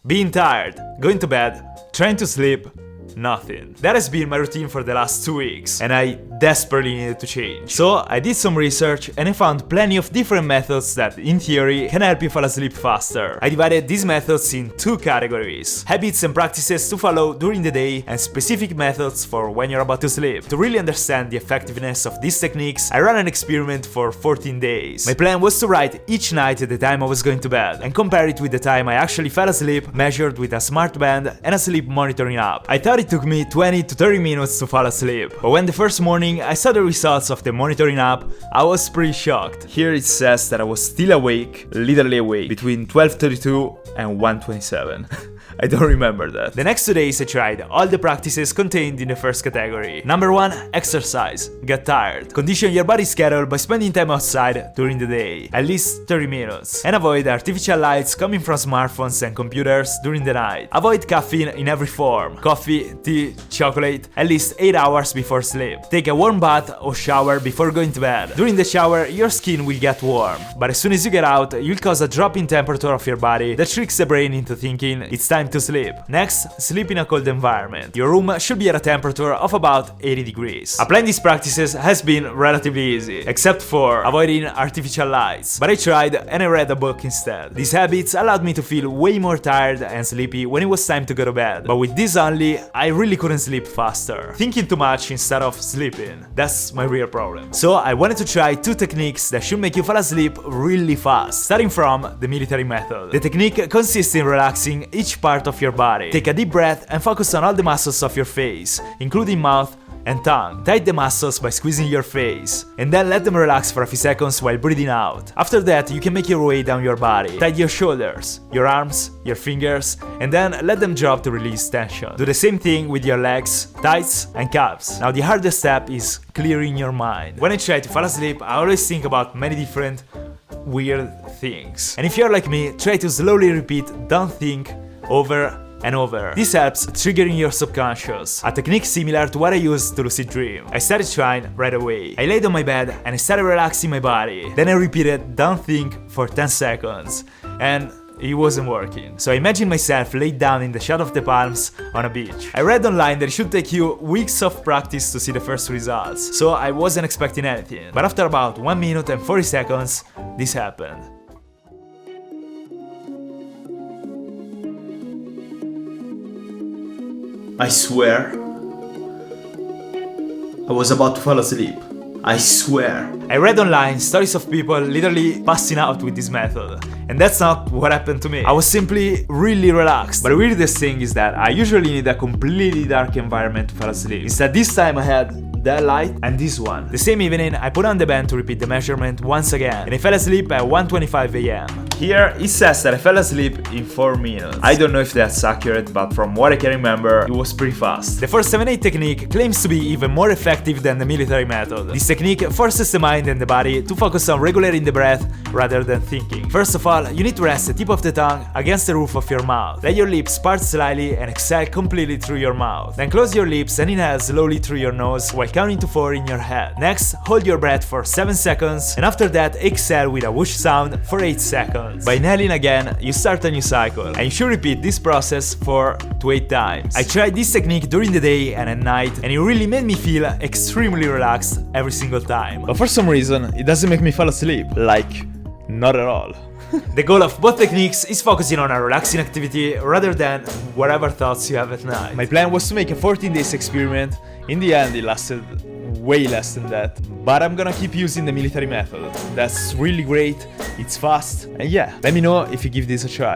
being tired, going to bed, trying to sleep, nothing. That has been my routine for the last 2 weeks, and I desperately needed to change. So I did some research and I found plenty of different methods that, in theory, can help you fall asleep faster. I divided these methods in 2 categories: habits and practices to follow during the day, and specific methods for when you're about to sleep. To really understand the effectiveness of these techniques, I ran an experiment for 14 days. My plan was to write each night the time I was going to bed, and compare it with the time I actually fell asleep, measured with a smart band and a sleep monitoring app. I thought it took me 20 to 30 minutes to fall asleep, but when the first morning I saw the results of the monitoring app, I was pretty shocked. Here it says that I was still awake, literally awake, between 12:32 and 1:27. I don't remember that. The next 2 days I tried all the practices contained in the first category. Number 1, exercise. Get tired. Condition your body schedule by spending time outside during the day, at least 30 minutes. And avoid artificial lights coming from smartphones and computers during the night. Avoid caffeine in every form. Coffee, tea, chocolate, at least 8 hours before sleep. Take a warm bath or shower before going to bed. During the shower, your skin will get warm, but as soon as you get out, you'll cause a drop in temperature of your body that tricks the brain into thinking it's time to sleep. Next, sleep in a cold environment. Your room should be at a temperature of about 80 degrees. Applying these practices has been relatively easy, except for avoiding artificial lights. But I tried and I read a book instead. These habits allowed me to feel way more tired and sleepy when it was time to go to bed. But with this only, I really couldn't sleep faster. Thinking too much instead of sleeping. That's my real problem. So I wanted to try 2 techniques that should make you fall asleep really fast, starting from the military method. The technique consists in relaxing each part of your body. Take a deep breath and focus on all the muscles of your face, including mouth and tongue. Tighten the muscles by squeezing your face, and then let them relax for a few seconds while breathing out. After that, you can make your way down your body. Tighten your shoulders, your arms, your fingers, and then let them drop to release tension. Do the same thing with your legs, thighs, and calves. Now the hardest step is clearing your mind. When I try to fall asleep, I always think about many different weird things. And if you're like me, try to slowly repeat "don't think" over and over. This helps triggering your subconscious, a technique similar to what I used to lucid dream. I started trying right away. I laid on my bed and I started relaxing my body. Then I repeated "don't think" for 10 seconds, and it wasn't working. So I imagined myself laid down in the shadow of the palms on a beach. I read online that it should take you weeks of practice to see the first results, so I wasn't expecting anything. But after about 1 minute and 40 seconds, this happened. I swear, I was about to fall asleep. I swear. I read online stories of people literally passing out with this method, and that's not what happened to me. I was simply really relaxed. But the weirdest thing is that I usually need a completely dark environment to fall asleep. Instead, this time I had that light and this one. The same evening, I put on the band to repeat the measurement once again, and I fell asleep at 1:25 AM. Here, it says that I fell asleep in 4 minutes. I don't know if that's accurate, but from what I can remember, it was pretty fast. The 4-7-8 technique claims to be even more effective than the military method. This technique forces the mind and the body to focus on regulating the breath rather than thinking. First of all, you need to rest the tip of the tongue against the roof of your mouth. Let your lips part slightly and exhale completely through your mouth. Then close your lips and inhale slowly through your nose while counting to 4 in your head. Next, hold your breath for 7 seconds, and after that, exhale with a whoosh sound for 8 seconds. By inhaling again, you start a new cycle, and you should repeat this process 4 to 8 times. I tried this technique during the day and at night, and it really made me feel extremely relaxed every single time. But for some reason, it doesn't make me fall asleep. Like, not at all. The goal of both techniques is focusing on a relaxing activity rather than whatever thoughts you have at night. My plan was to make a 14 days experiment. In the end, it lasted way less than that. But I'm gonna keep using the military method. That's really great, it's fast, and yeah, let me know if you give this a try.